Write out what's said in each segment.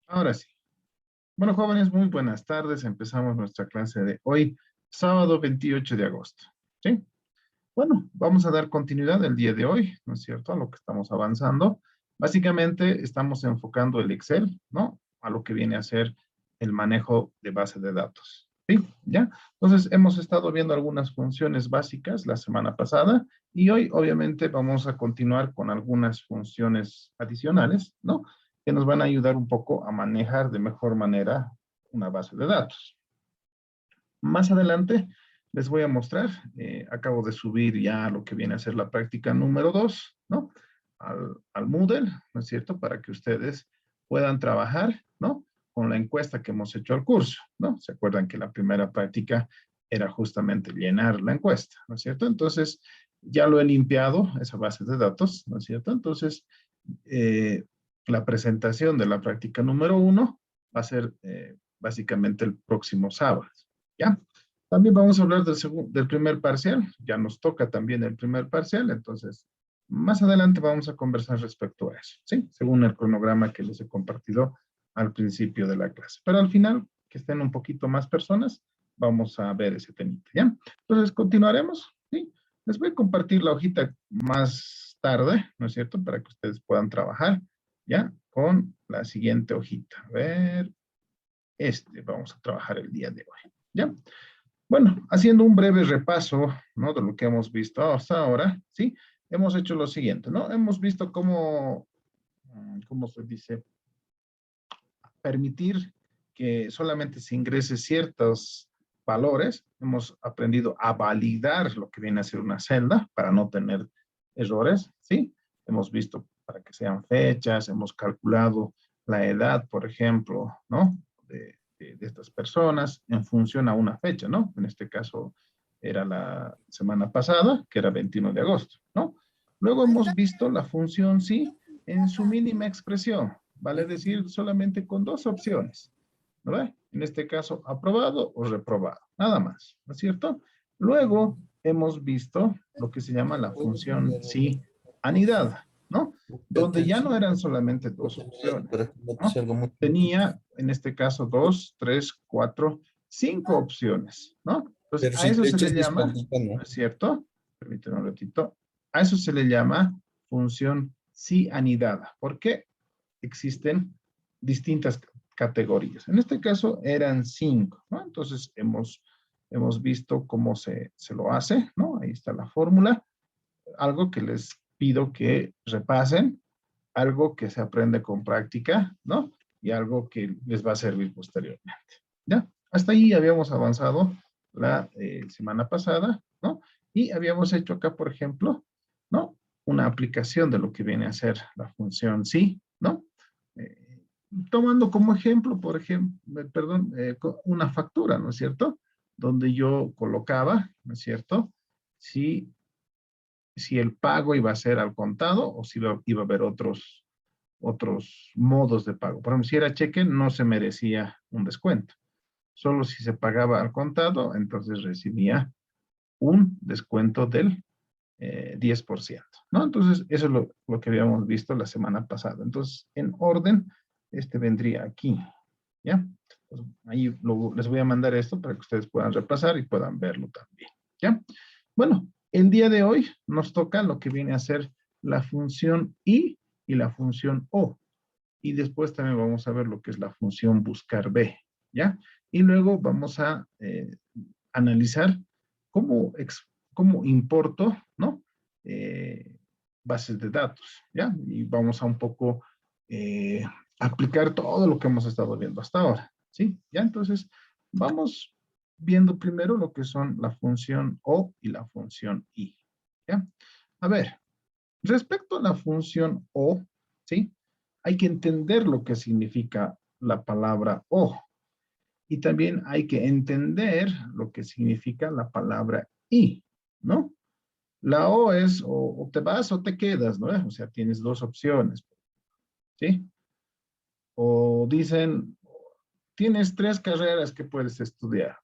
Ahora sí. Bueno, jóvenes, muy buenas tardes. Empezamos nuestra clase de hoy, sábado 28 de agosto. ¿Sí? Bueno, vamos a dar continuidad el día de hoy, ¿no es cierto? A lo que estamos avanzando. Básicamente estamos enfocando el Excel, ¿no? A lo que viene a ser el manejo de base de datos. ¿Sí? ¿Ya? Entonces, hemos estado viendo algunas funciones básicas la semana pasada y hoy, obviamente, vamos a continuar con algunas funciones adicionales, ¿no? Que nos van a ayudar un poco a manejar de mejor manera una base de datos. Más adelante les voy a mostrar, acabo de subir ya lo que viene a ser la práctica número 2, ¿no? Al Moodle, ¿no es cierto? Para que ustedes puedan trabajar, ¿no? Con la encuesta que hemos hecho al curso, ¿no? ¿Se acuerdan que la primera práctica era justamente llenar la encuesta, ¿no es cierto? Entonces, ya lo he limpiado, esa base de datos, ¿no es cierto? Entonces, eh, la presentación de la práctica número 1 va a ser básicamente el próximo sábado. ¿Ya? También vamos a hablar del primer parcial. Ya nos toca también el primer parcial, entonces más adelante vamos a conversar respecto a eso, ¿sí? Según el cronograma que les he compartido al principio de la clase. Pero al final, que estén un poquito más personas, vamos a ver ese temita, ¿ya? Entonces, continuaremos, ¿sí? Les voy a compartir la hojita más tarde, ¿no es cierto? Para que ustedes puedan trabajar, ¿ya? Con la siguiente hojita. A ver, vamos a trabajar el día de hoy, ¿ya? Bueno, haciendo un breve repaso, ¿no? De lo que hemos visto hasta ahora, ¿sí? Hemos hecho lo siguiente, ¿no? Hemos visto cómo se dice, permitir que solamente se ingrese ciertos valores. Hemos aprendido a validar lo que viene a ser una celda para no tener errores, ¿sí? Hemos visto para que sean fechas, hemos calculado la edad, por ejemplo, ¿no? De estas personas en función a una fecha, ¿no? En este caso era la semana pasada, que era 21 de agosto, ¿no? Luego hemos visto la función sí en su mínima expresión, vale decir solamente con dos opciones, ¿no ve? En este caso, aprobado o reprobado, nada más, ¿no es cierto? Luego hemos visto lo que se llama la función sí anidada, ¿no? Donde ya no eran solamente dos opciones, ¿no? Tenía, en este caso, dos, tres, cuatro, cinco opciones, ¿no? Entonces, Pero a si eso le se le echas llama, discuenta, ¿no ¿no? es cierto? Permítanme un ratito. A eso se le llama función sí anidada. ¿Por qué? Existen distintas categorías. En este caso eran cinco, ¿no? Entonces hemos visto cómo se lo hace, ¿no? Ahí está la fórmula. Algo que les pido que repasen, algo que se aprende con práctica, ¿no? Y algo que les va a servir posteriormente, ¿ya? Hasta ahí habíamos avanzado la semana pasada, ¿no? Y habíamos hecho acá, por ejemplo, ¿no? Una aplicación de lo que viene a ser la función sí, ¿no? Eh, tomando como ejemplo, por ejemplo, perdón, una factura, ¿no es cierto? Donde yo colocaba, ¿no es cierto? Si el pago iba a ser al contado o si iba a haber otros modos de pago. Por ejemplo, si era cheque, no se merecía un descuento. Solo si se pagaba al contado, entonces recibía un descuento del 10%, ¿no? Entonces, eso es lo que habíamos visto la semana pasada. Entonces, en orden, vendría aquí, ¿ya? Pues ahí les voy a mandar esto para que ustedes puedan repasar y puedan verlo también, ¿ya? Bueno, el día de hoy nos toca lo que viene a ser la función y la función O. Y después también vamos a ver lo que es la función buscar B, ¿ya? Y luego vamos a analizar cómo, cómo importo, ¿no? Eh, bases de datos, ¿ya? Y vamos a un poco eh, aplicar todo lo que hemos estado viendo hasta ahora, ¿sí? ¿Ya? Entonces, vamos viendo primero lo que son la función O y la función I, ¿ya? A ver, respecto a la función O, ¿sí? Hay que entender lo que significa la palabra O. Y también hay que entender lo que significa la palabra I, ¿no? La O es o te vas o te quedas, ¿no? O sea, tienes dos opciones, ¿sí? O dicen, tienes tres carreras que puedes estudiar.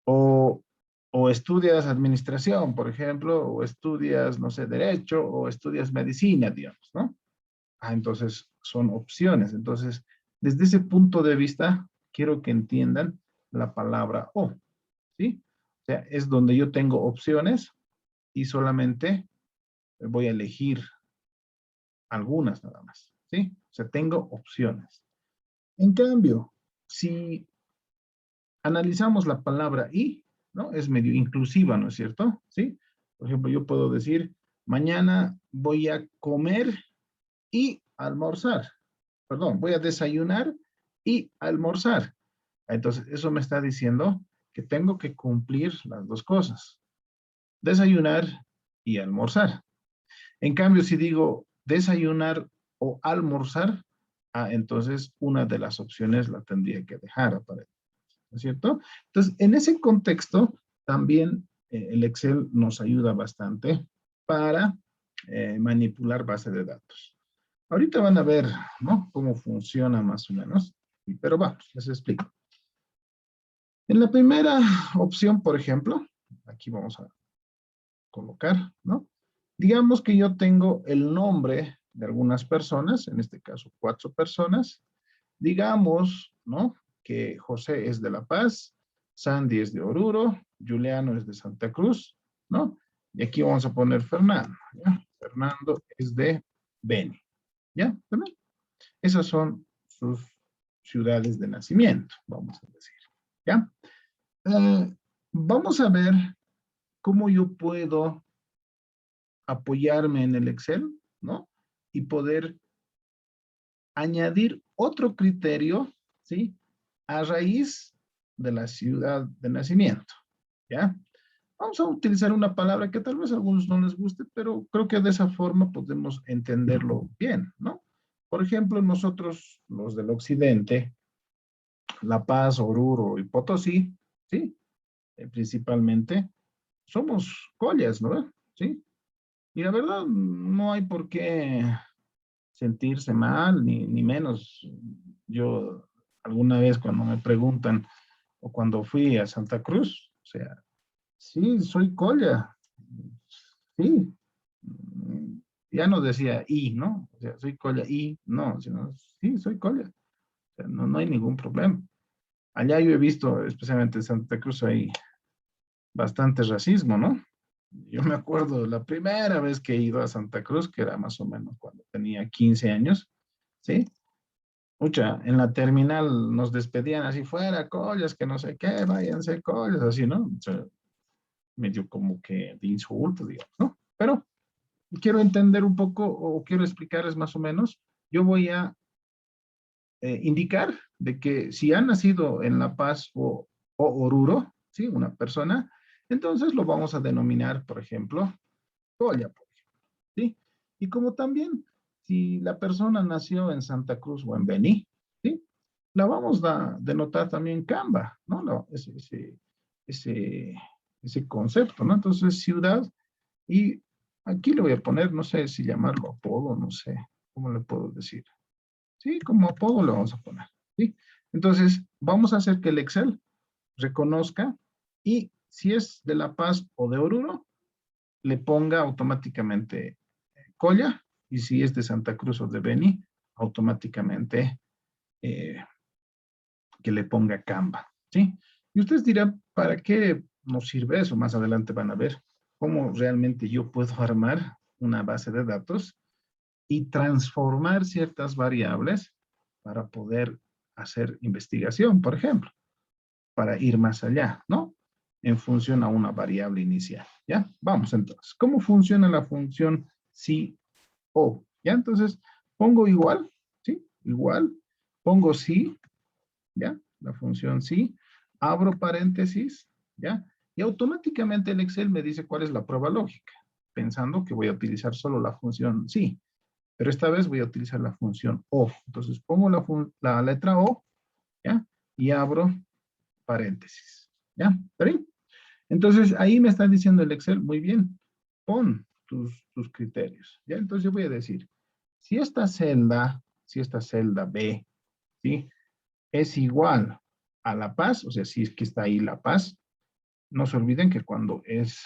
O, o estudias administración, por ejemplo, o estudias, no sé, derecho, o estudias medicina, digamos, ¿no? Ah, entonces son opciones. Entonces desde ese punto de vista, quiero que entiendan la palabra o, ¿sí? O sea, es donde yo tengo opciones y solamente voy a elegir algunas nada más, ¿sí? O sea, tengo opciones. En cambio, si analizamos la palabra y, ¿no? Es medio inclusiva, ¿no es cierto? ¿Sí? Por ejemplo, yo puedo decir, mañana voy a comer y almorzar. Perdón, voy a desayunar y almorzar. Entonces, eso me está diciendo que tengo que cumplir las dos cosas. Desayunar y almorzar. En cambio, si digo desayunar o almorzar, entonces una de las opciones la tendría que dejar aparentemente, ¿no es cierto? Entonces, en ese contexto, también el Excel nos ayuda bastante para manipular base de datos. Ahorita van a ver, ¿no? Cómo funciona más o menos, pero vamos, les explico. En la primera opción, por ejemplo, aquí vamos a colocar, ¿no? Digamos que yo tengo el nombre de algunas personas, en este caso 4 personas. Digamos, ¿no? Que José es de La Paz, Sandy es de Oruro, Juliano es de Santa Cruz, ¿no? Y aquí vamos a poner Fernando, ¿ya? Fernando es de Beni, ¿ya? ¿También? Esas son sus ciudades de nacimiento, vamos a decir, ¿ya? Vamos a ver cómo yo puedo apoyarme en el Excel, ¿no? Y poder añadir otro criterio, ¿sí? A raíz de la ciudad de nacimiento, ¿ya? Vamos a utilizar una palabra que tal vez a algunos no les guste, pero creo que de esa forma podemos entenderlo bien, ¿no? Por ejemplo, nosotros, los del occidente, La Paz, Oruro y Potosí, ¿sí? Principalmente, somos collas, ¿no? ¿Sí? Y la verdad, no hay por qué sentirse mal, ni menos. Yo alguna vez cuando me preguntan, o cuando fui a Santa Cruz, o sea, sí, soy colla, sí. Ya no decía y, ¿no? O sea, soy colla y, no, sino, sí, soy colla. O sea, no hay ningún problema. Allá yo he visto, especialmente en Santa Cruz, hay bastante racismo, ¿no? Yo me acuerdo la primera vez que he ido a Santa Cruz, que era más o menos cuando tenía 15 años, ¿sí? Mucha, en la terminal nos despedían así fuera, collas, que no sé qué, váyanse collas, así, ¿no? O sea, medio como que de insulto, digamos, ¿no? Pero quiero entender un poco o quiero explicarles más o menos, yo voy a indicar de que si ha nacido en La Paz o Oruro, ¿sí? Una persona, entonces lo vamos a denominar, por ejemplo, Colla, ¿sí? Y como también, si la persona nació en Santa Cruz o en Bení, ¿sí? La vamos a denotar también Camba, ¿no? Ese, ese concepto, ¿no? Entonces, ciudad, y aquí le voy a poner, no sé si llamarlo apodo, no sé, ¿cómo le puedo decir? Sí, como apodo lo vamos a poner, ¿sí? Entonces, vamos a hacer que el Excel reconozca y si es de La Paz o de Oruro, le ponga automáticamente Colla, y si es de Santa Cruz o de Beni, automáticamente eh, que le ponga Canva, ¿sí? Y ustedes dirán, ¿para qué nos sirve eso? Más adelante van a ver cómo realmente yo puedo armar una base de datos y transformar ciertas variables para poder hacer investigación, por ejemplo, para ir más allá, ¿no? En función a una variable inicial, ¿ya? Vamos entonces, ¿cómo funciona la función si o? ¿Ya? Entonces, pongo igual, ¿sí? Igual, pongo sí, ¿ya? La función sí, abro paréntesis, ¿ya? Y automáticamente el Excel me dice cuál es la prueba lógica, pensando que voy a utilizar solo la función sí, pero esta vez voy a utilizar la función o. Entonces, pongo la letra o, ¿ya? Y abro paréntesis, ¿ya? ¿Está bien? Entonces, ahí me está diciendo el Excel, muy bien, pon tus criterios, ¿ya? Entonces, yo voy a decir, si esta celda B, ¿sí? Es igual a La Paz, o sea, si es que está ahí La Paz, no se olviden que cuando es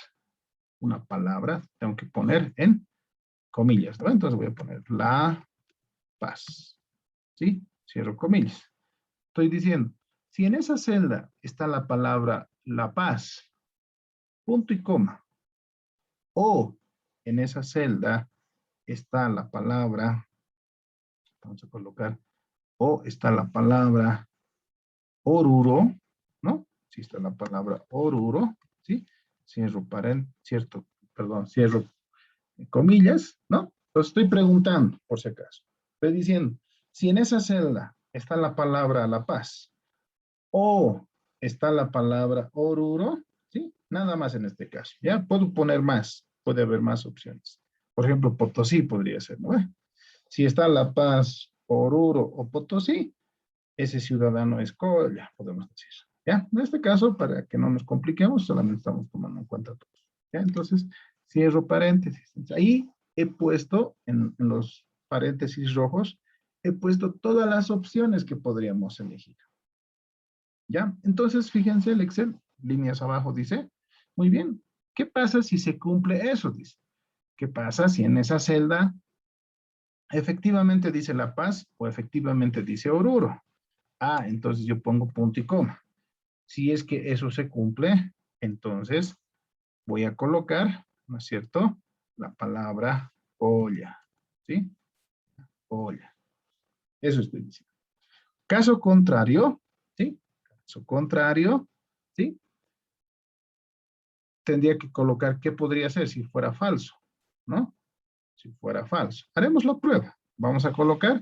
una palabra, tengo que poner en comillas, ¿no? Entonces voy a poner La Paz, ¿sí? cierro comillas. Estoy diciendo, si en esa celda está la palabra La Paz, punto y coma, o en esa celda está la palabra, vamos a colocar, o está la palabra Oruro, ¿no? Si está la palabra Oruro, ¿sí? Cierro cierto, perdón, cierro comillas, ¿no? Entonces estoy preguntando, por si acaso. Estoy diciendo, si en esa celda está la palabra La Paz, o está la palabra Oruro, ¿sí? Nada más en este caso, ¿ya? Puedo poner más, puede haber más opciones. Por ejemplo, Potosí podría ser, ¿no? Si está La Paz, Oruro o Potosí, ese ciudadano es Colla, podemos decir. ¿Ya? En este caso, para que no nos compliquemos, solamente estamos tomando en cuenta todos. ¿Ya? Entonces, cierro paréntesis. Ahí he puesto, en los paréntesis rojos, he puesto todas las opciones que podríamos elegir. ¿Ya? Entonces, fíjense, el Excel, líneas abajo, dice, muy bien, ¿qué pasa si se cumple eso? Dice, ¿qué pasa si en esa celda efectivamente dice La Paz o efectivamente dice Oruro? Ah, entonces yo pongo punto y coma. Si es que eso se cumple, entonces voy a colocar, ¿no es cierto?, la palabra olla, ¿sí? Olla. Eso estoy diciendo. Caso contrario, ¿sí? Caso contrario, ¿sí? Tendría que colocar qué podría ser si fuera falso, ¿no? Si fuera falso. Haremos la prueba. Vamos a colocar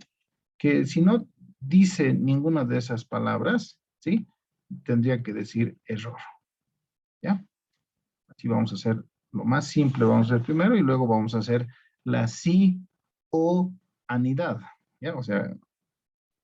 que si no dice ninguna de esas palabras, ¿sí? Tendría que decir error, ¿ya? Así vamos a hacer lo más simple, vamos a hacer primero y luego vamos a hacer la sí o anidad, ¿ya? O sea, un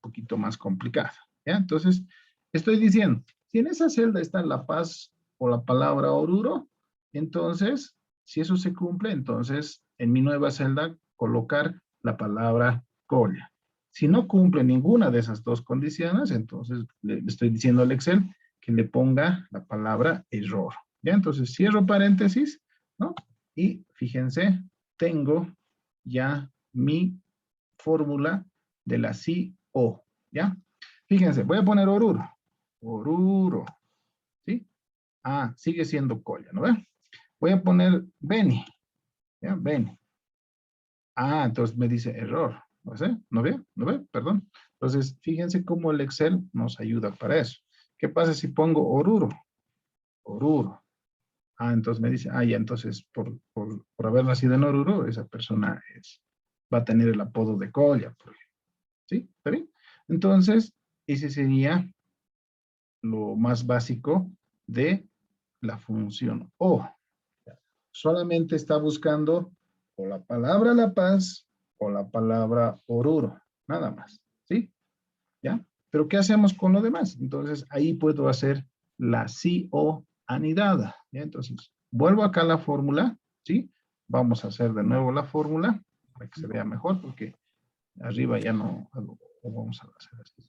poquito más complicada, ¿ya? Entonces, estoy diciendo, si en esa celda está La Paz o la palabra Oruro, entonces, si eso se cumple, entonces, en mi nueva celda, colocar la palabra Colla. Si no cumple ninguna de esas dos condiciones, entonces le estoy diciendo al Excel que le ponga la palabra error. ¿Ya? Entonces cierro paréntesis, ¿no? Y fíjense, tengo ya mi fórmula de la sí o, ¿ya? Fíjense, voy a poner Oruro. Oruro, ¿sí? Ah, sigue siendo Colla, ¿no ve? Voy a poner Beni, ¿ya? Beni. Ah, entonces me dice error. ¿No sé? ¿No ve? ¿No ve? Perdón. Entonces, fíjense cómo el Excel nos ayuda para eso. ¿Qué pasa si pongo Oruro? Oruro. Ah, entonces me dice, ya, entonces por haber nacido en Oruro, esa persona va a tener el apodo de Colla, por ejemplo. ¿Sí? ¿Está bien? Entonces, ese sería lo más básico de la función O. Solamente está buscando o la palabra La Paz o la palabra Oruro, nada más, ¿sí? ¿Ya? Pero ¿qué hacemos con lo demás? Entonces, ahí puedo hacer la sí o anidada, ¿ya? Entonces, vuelvo acá a la fórmula, ¿sí? Vamos a hacer de nuevo la fórmula para que se vea mejor, porque arriba ya no lo vamos a hacer así.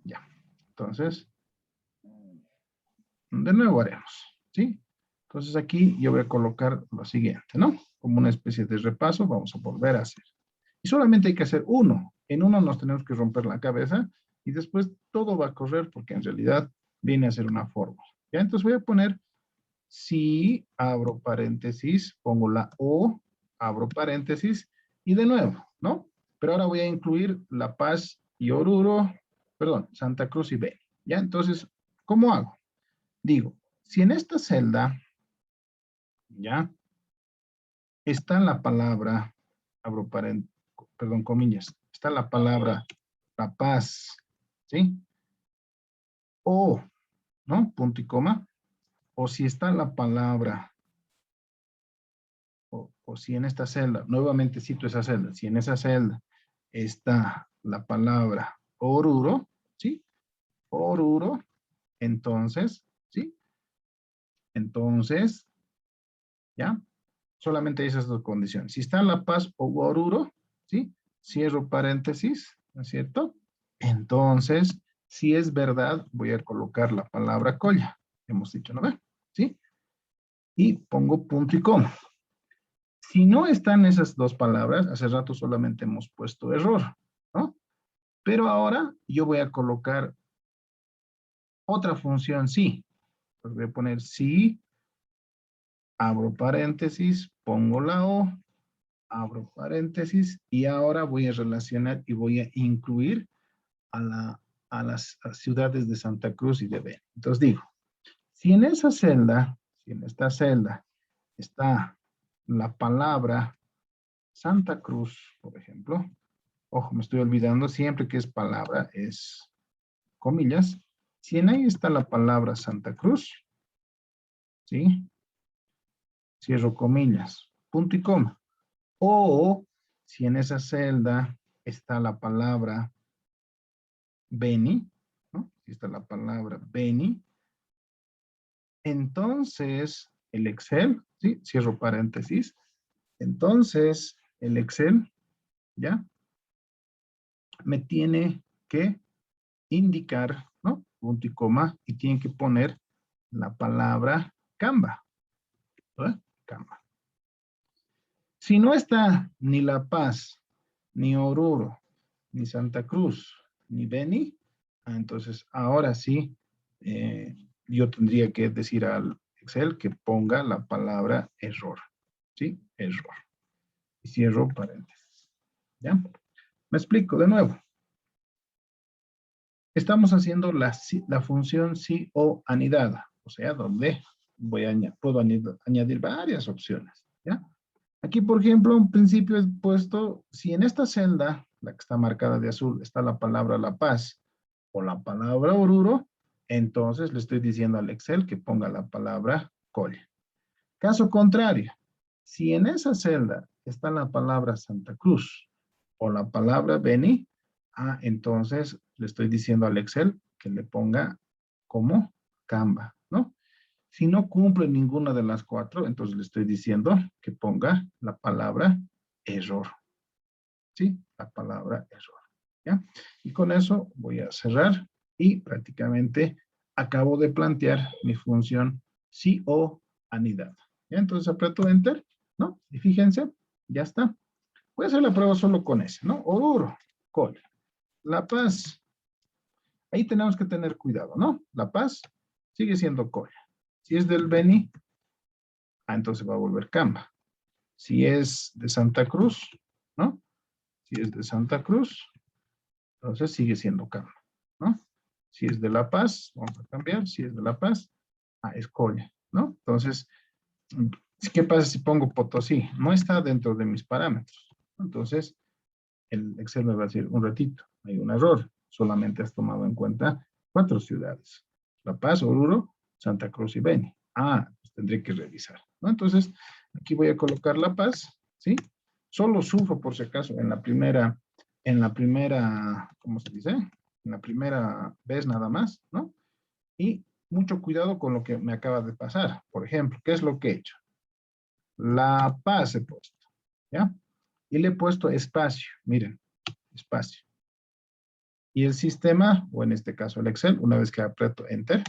Ya. Entonces, de nuevo haremos, ¿sí? Entonces aquí yo voy a colocar lo siguiente, ¿no? Como una especie de repaso, vamos a volver a hacer. Y solamente hay que hacer uno. En uno nos tenemos que romper la cabeza y después todo va a correr porque en realidad viene a ser una fórmula. ¿Ya? Entonces voy a poner si, abro paréntesis, pongo la O, abro paréntesis y de nuevo, ¿no? Pero ahora voy a incluir La Paz y Oruro, perdón, Santa Cruz y Beni. ¿Ya? Entonces, ¿cómo hago? Digo, si en esta celda, ¿ya? Está la palabra, abro paréntesis, perdón, comillas, está la palabra La Paz, ¿sí? O, ¿no? Punto y coma. O si está la palabra, o si en esta celda, nuevamente cito esa celda, si en esa celda está la palabra Oruro, ¿sí? Oruro, entonces, ¿sí? Entonces, ¿ya? Solamente esas dos condiciones. Si está La Paz o Oruro, ¿sí? Cierro paréntesis, ¿no es cierto? Entonces, si es verdad, voy a colocar la palabra Colla. Hemos dicho, ¿no ve? ¿Sí? Y pongo punto y coma. Si no están esas dos palabras, hace rato solamente hemos puesto error, ¿no? Pero ahora yo voy a colocar otra función sí. Pues voy a poner sí, abro paréntesis, pongo la O, abro paréntesis, y ahora voy a relacionar y voy a incluir a las ciudades de Santa Cruz y de Beni. Entonces digo, si en esa celda, si en esta celda está la palabra Santa Cruz, por ejemplo, ojo, me estoy olvidando, siempre que es palabra es comillas. Si en ahí está la palabra Santa Cruz, ¿sí? Cierro comillas, punto y coma. O si en esa celda está la palabra Beni, ¿no? Si está la palabra Beni, entonces el Excel, ¿sí? Cierro paréntesis. Entonces el Excel, ¿ya? Me tiene que indicar, ¿no? Punto y coma, y tiene que poner la palabra Canva, ¿verdad? Canva. Si no está ni La Paz, ni Oruro, ni Santa Cruz, ni Beni, entonces ahora sí, yo tendría que decir al Excel que ponga la palabra error, ¿sí? Error. Y cierro paréntesis, ¿ya? Me explico de nuevo. Estamos haciendo la función sí o anidada, o sea, donde puedo añadir varias opciones, ¿ya? Aquí, por ejemplo, en principio he puesto, si en esta celda, la que está marcada de azul, está la palabra La Paz o la palabra Oruro, entonces le estoy diciendo al Excel que ponga la palabra Colle. Caso contrario, si en esa celda está la palabra Santa Cruz o la palabra Beni, entonces le estoy diciendo al Excel que le ponga como Canva, ¿no? Si no cumple ninguna de las cuatro, entonces le estoy diciendo que ponga la palabra error. ¿Sí? La palabra error. ¿Ya? Y con eso voy a cerrar y prácticamente acabo de plantear mi función sí o anidada. ¿Ya? Entonces aprieto Enter, ¿no? Y fíjense, ya está. Voy a hacer la prueba solo con ese, ¿no? Oruro, Col. La Paz. Ahí tenemos que tener cuidado, ¿no? La Paz sigue siendo Col. Si es del Beni, entonces va a volver Canva. Si es de Santa Cruz, ¿no? Si es de Santa Cruz, entonces sigue siendo Canva, ¿no? Si es de La Paz, vamos a cambiar. Si es de La Paz, es Colle, ¿no? Entonces, ¿qué pasa si pongo Potosí? No está dentro de mis parámetros. Entonces, el Excel me va a decir, un ratito, hay un error. Solamente has tomado en cuenta 4 ciudades. La Paz, Oruro, Santa Cruz y Beni. Pues tendré que revisar, ¿no? Entonces, aquí voy a colocar La Paz, ¿sí? Solo sufro, por si acaso, en la primera, ¿cómo se dice? En la primera vez nada más, ¿no? Y mucho cuidado con lo que me acaba de pasar. Por ejemplo, ¿qué es lo que he hecho? La Paz he puesto, ¿ya? Y le he puesto espacio, miren, espacio. Y el sistema, o en este caso el Excel, una vez que aprieto Enter,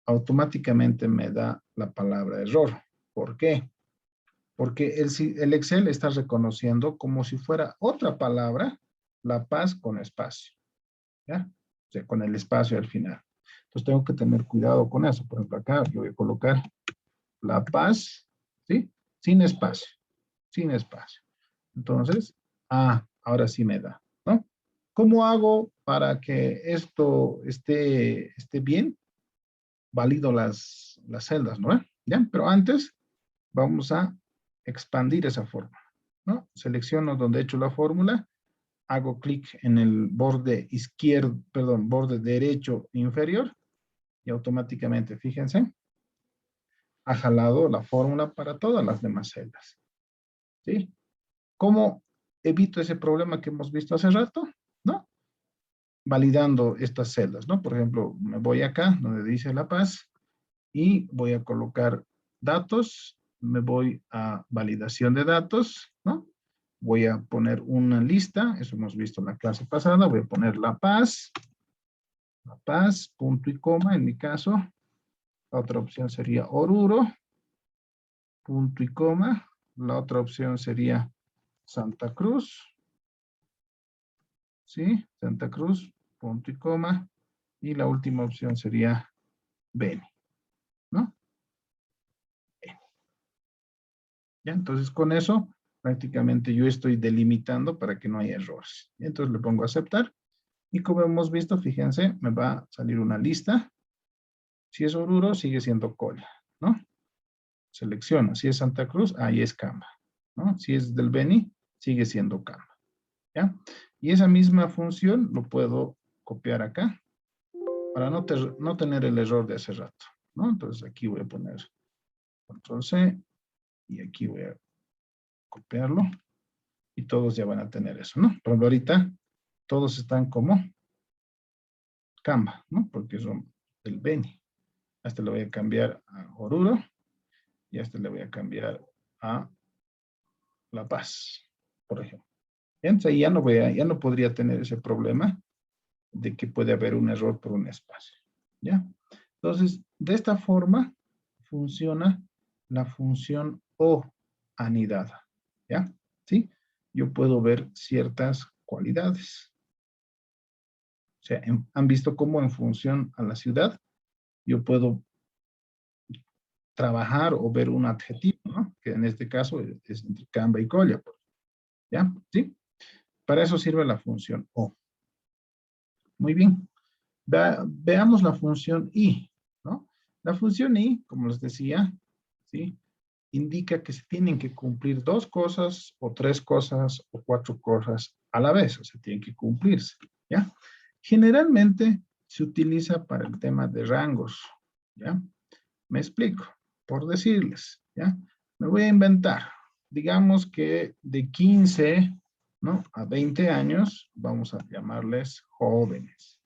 automáticamente me da la palabra error. ¿Por qué? Porque el Excel está reconociendo como si fuera otra palabra, La Paz con espacio, ¿ya? O sea, con el espacio al final. Entonces tengo que tener cuidado con eso. Por ejemplo, acá yo voy a colocar La Paz, ¿sí? Sin espacio, sin espacio. Entonces, ahora sí me da, ¿no? ¿Cómo hago para que esto esté bien? Valido las celdas, ¿no? ¿Ya? Pero antes vamos a expandir esa fórmula, ¿no? Selecciono donde he hecho la fórmula, hago clic en el borde izquierdo, perdón, borde derecho inferior y automáticamente, fíjense, ha jalado la fórmula para todas las demás celdas, ¿sí? ¿Cómo evito ese problema que hemos visto hace rato? ¿No? Validando estas celdas, ¿no? Por ejemplo, me voy acá, donde dice La Paz, y voy a colocar datos, me voy a validación de datos, ¿no? Voy a poner una lista, eso hemos visto en la clase pasada, voy a poner La Paz, punto y coma en mi caso. La otra opción sería Oruro, punto y coma. La otra opción sería Santa Cruz, ¿sí? Santa Cruz, punto y coma. Y la última opción sería Beni, ¿no? ¿Ya? Entonces, con eso, prácticamente yo estoy delimitando para que no haya errores. Entonces, le pongo aceptar. Y como hemos visto, fíjense, me va a salir una lista. Si es Oruro, sigue siendo Colla, ¿no? Selecciono. Si es Santa Cruz, ahí es Camba, ¿no? Si es del Beni, sigue siendo Camba, ¿ya? Y esa misma función lo puedo copiar acá para no tener el error de hace rato, ¿no? Entonces aquí voy a poner control C y aquí voy a copiarlo y todos ya van a tener eso, ¿no? Por ejemplo, ahorita todos están como Camba, ¿no? Porque son del Beni. A este le voy a cambiar a Oruro y a este le voy a cambiar a La Paz, por ejemplo. Entonces ahí ya no podría tener ese problema de que puede haber un error por un espacio, ¿ya? Entonces, de esta forma funciona la función O anidada, ¿ya? ¿Sí? Yo puedo ver ciertas cualidades. O sea, han visto cómo en función a la ciudad yo puedo trabajar o ver un adjetivo, ¿no? Que en este caso es entre Camba y Colla, ¿ya? ¿Sí? Para eso sirve la función O. Muy bien. Veamos la función I, ¿no? La función I, como les decía, ¿sí? Indica que se tienen que cumplir dos cosas o tres cosas o cuatro cosas a la vez, o sea, tienen que cumplirse, ¿ya? Generalmente se utiliza para el tema de rangos, ¿ya? Me explico, por decirles, ¿ya? Me voy a inventar, digamos que de 15, ¿no? A 20 años, vamos a llamarles jóvenes,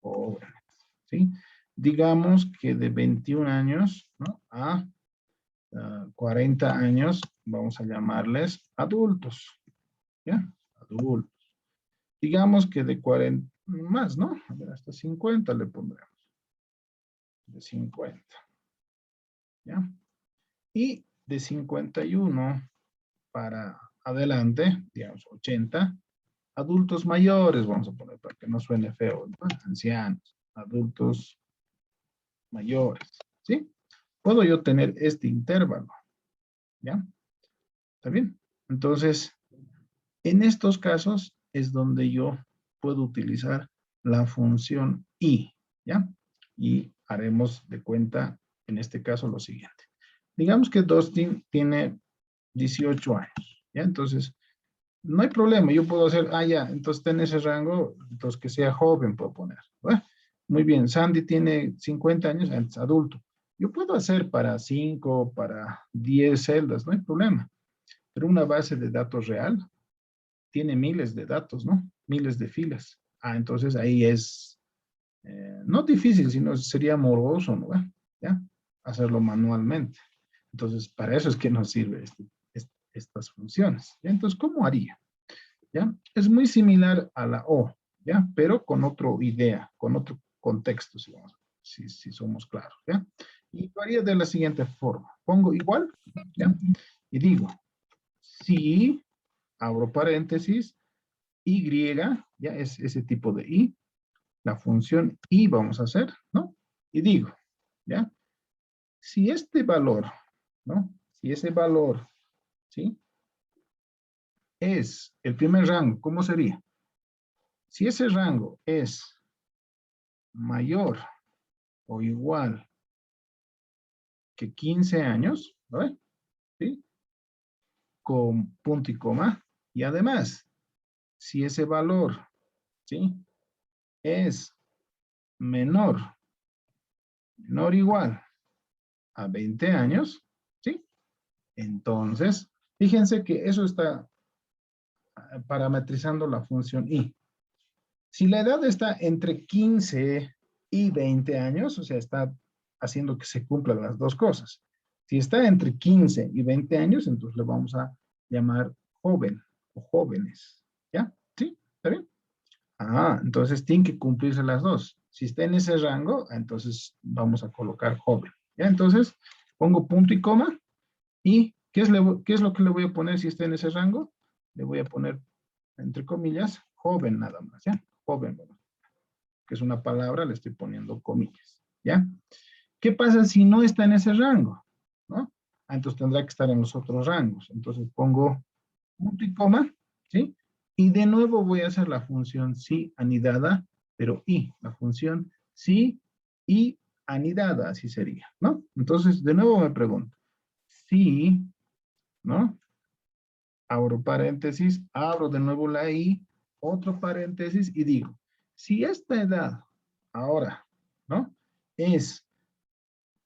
jóvenes, ¿sí? Digamos que de 21 años, ¿no? A 40 años, vamos a llamarles adultos, ¿ya? Adultos. Digamos que de 40, más, ¿no? A ver, hasta 50 le pondremos. De 50, ¿ya? Y de 51 para adelante, digamos 80, adultos mayores, vamos a poner para que no suene feo, ¿no? Ancianos, adultos mayores, ¿sí? Puedo yo tener este intervalo, ¿ya? ¿Está bien? Entonces, en estos casos es donde yo puedo utilizar la función I, ¿ya? Y haremos de cuenta, en este caso, lo siguiente. Digamos que Dustin tiene 18 años, ¿ya? Entonces, no hay problema, yo puedo hacer, ya, entonces está en ese rango, entonces que sea joven puedo poner, ¿verdad? Muy bien, Sandy tiene 50 años, es adulto. Yo puedo hacer para 5, para 10 celdas, no hay problema. Pero una base de datos real tiene miles de datos, ¿no? Miles de filas. Entonces ahí es, no difícil, sino sería moroso, ¿no? ¿Ya? Hacerlo manualmente. Entonces, para eso es que nos sirve estas funciones. ¿Ya? Entonces, ¿cómo haría? ¿Ya? Es muy similar a la O, ¿ya? Pero con otra idea, con otro contexto, si somos claros, ¿ya? Y lo haría de la siguiente forma. Pongo igual, ¿ya? Y digo, si, abro paréntesis, Y, ya es ese tipo de I, la función I vamos a hacer, ¿no? Y digo, ¿ya? Si este valor, ¿no? Si ese valor, ¿sí? Es el primer rango, ¿cómo sería? Si ese rango es mayor o igual que 15 años, ¿no? ¿Sí? Con punto y coma. Y además, si ese valor, ¿sí? Es menor o igual a 20 años, ¿sí? Entonces, fíjense que eso está parametrizando la función I. Si la edad está entre 15 y 20 años, o sea, está haciendo que se cumplan las dos cosas. Si está entre 15 y 20 años, entonces le vamos a llamar joven o jóvenes. ¿Ya? ¿Sí? ¿Está bien? Entonces tienen que cumplirse las dos. Si está en ese rango, entonces vamos a colocar joven. ¿Ya? Entonces pongo punto y coma. ¿Y qué es lo que le voy a poner si está en ese rango? Le voy a poner, entre comillas, joven nada más, ¿ya? Joven, bueno, que es una palabra, le estoy poniendo comillas, ¿ya? ¿Qué pasa si no está en ese rango? ¿No? Ah, entonces tendrá que estar en los otros rangos. Entonces pongo punto y coma, ¿sí? Y de nuevo voy a hacer la función sí anidada, pero y, la función sí y anidada, así sería, ¿no? Entonces, de nuevo me pregunto, si, ¿no? Abro paréntesis, abro de nuevo la i, otro paréntesis y digo, si esta edad ahora, ¿no? Es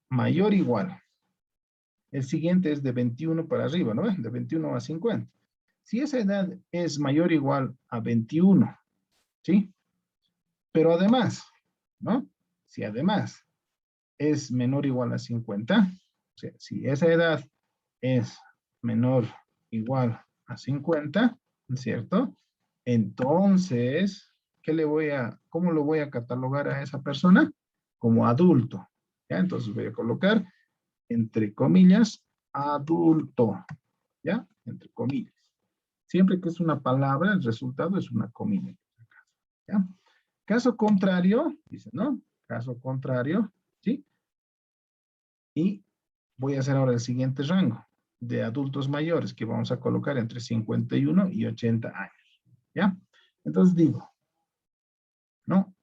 mayor o igual, el siguiente es de 21 para arriba, ¿no? De 21 a 50. Si esa edad es mayor o igual a 21, ¿sí? Pero además, ¿no? Si además es menor o igual a 50, o sea, si esa edad es menor o igual a 50, ¿cierto? Entonces, ¿cómo lo voy a catalogar a esa persona? Como adulto, ¿ya? Entonces voy a colocar, entre comillas, adulto, ¿ya? Entre comillas. Siempre que es una palabra, el resultado es una comilla, ¿ya? Caso contrario, dice, ¿no? Caso contrario, ¿sí? Y voy a hacer ahora el siguiente rango de adultos mayores que vamos a colocar entre 51 y 80 años, ¿ya? Entonces digo, ¿no?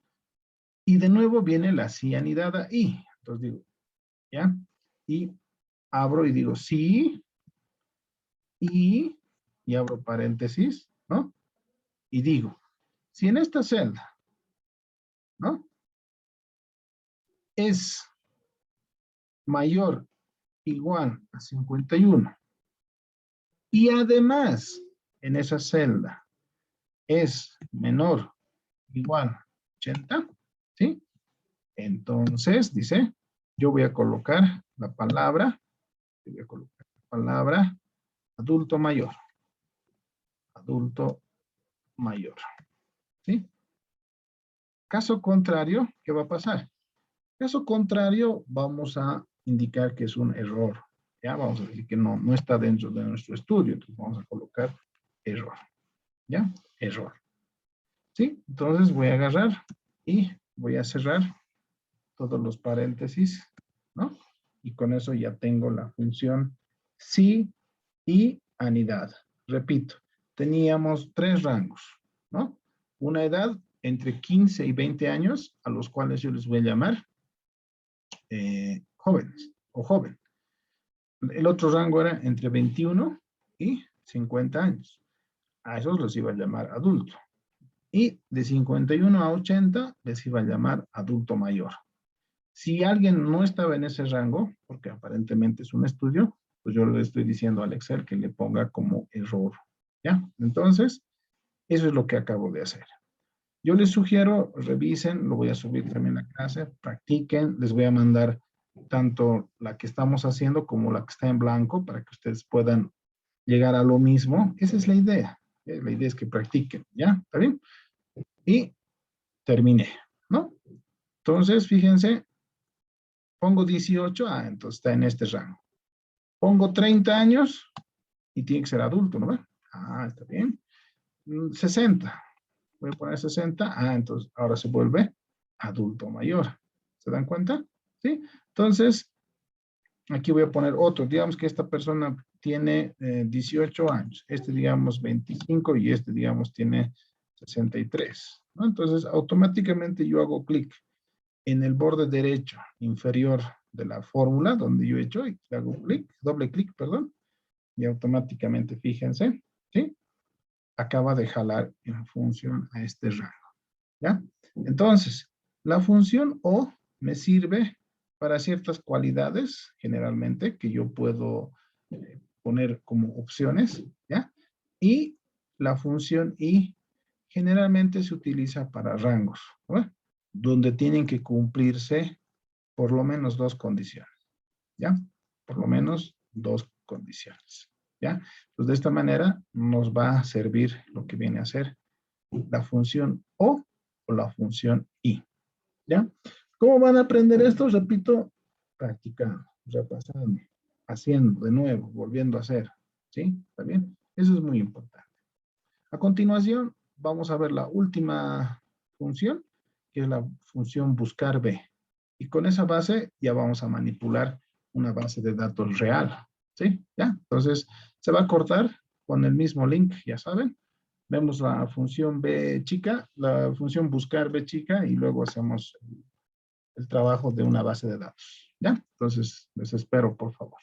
Y de nuevo viene la sí anidada y. Entonces digo, ¿ya? Y abro y digo sí, y abro paréntesis, ¿no? Y digo, si en esta celda, ¿no? Es mayor igual a 51 y además en esa celda es menor igual a 80, ¿sí? Entonces, dice, yo voy a colocar la palabra, adulto mayor, adulto mayor, ¿sí? Caso contrario, ¿qué va a pasar? Caso contrario, vamos a indicar que es un error, ¿ya? Vamos a decir que no está dentro de nuestro estudio, entonces vamos a colocar error, ¿ya? Error, ¿sí? Entonces voy a agarrar y voy a cerrar todos los paréntesis, ¿no? Y con eso ya tengo la función sí y anidad. Repito, teníamos 3 rangos, ¿no? Una edad entre 15 y 20 años, a los cuales yo les voy a llamar jóvenes o joven. El otro rango era entre 21 y 50 años. A esos los iba a llamar adulto. Y de 51 a 80 les iba a llamar adulto mayor. Si alguien no estaba en ese rango, porque aparentemente es un estudio, pues yo le estoy diciendo al Excel que le ponga como error, ¿ya? Entonces, eso es lo que acabo de hacer. Yo les sugiero, revisen, lo voy a subir también a clase, practiquen, les voy a mandar tanto la que estamos haciendo como la que está en blanco para que ustedes puedan llegar a lo mismo. Esa es la idea. La idea es que practiquen, ¿ya? ¿Está bien? Y terminé, ¿no? Entonces, fíjense, pongo 18, entonces está en este rango. Pongo 30 años y tiene que ser adulto, ¿no? Está bien. 60. Voy a poner 60. Entonces ahora se vuelve adulto mayor. ¿Se dan cuenta? ¿Sí? Entonces, aquí voy a poner otro. Digamos que esta persona tiene 18 años. Este, digamos, 25 y este, digamos, tiene 63. ¿No? Entonces, automáticamente yo hago clic en el borde derecho inferior de la fórmula donde yo he hecho y hago clic, doble clic, perdón, y automáticamente, fíjense, ¿sí? Acaba de jalar en función a este rango, ¿ya? Entonces, la función O me sirve para ciertas cualidades, generalmente, que yo puedo poner como opciones, ¿ya? Y la función I generalmente se utiliza para rangos, ¿no? Donde tienen que cumplirse por lo menos 2 condiciones, ¿ya? Por lo menos 2 condiciones, ¿ya? Pues de esta manera nos va a servir lo que viene a ser la función O la función I, ¿ya? ¿Cómo van a aprender esto? Repito, practicando, repasando, haciendo de nuevo, volviendo a hacer, ¿sí? ¿Está bien? Eso es muy importante. A continuación, vamos a ver la última función, que es la función buscar B. Y con esa base ya vamos a manipular una base de datos real. ¿Sí? ¿Ya? Entonces, se va a cortar con el mismo link, ya saben. Vemos la función B chica, la función buscar B chica y luego hacemos el trabajo de una base de datos. ¿Ya? Entonces, les espero, por favor.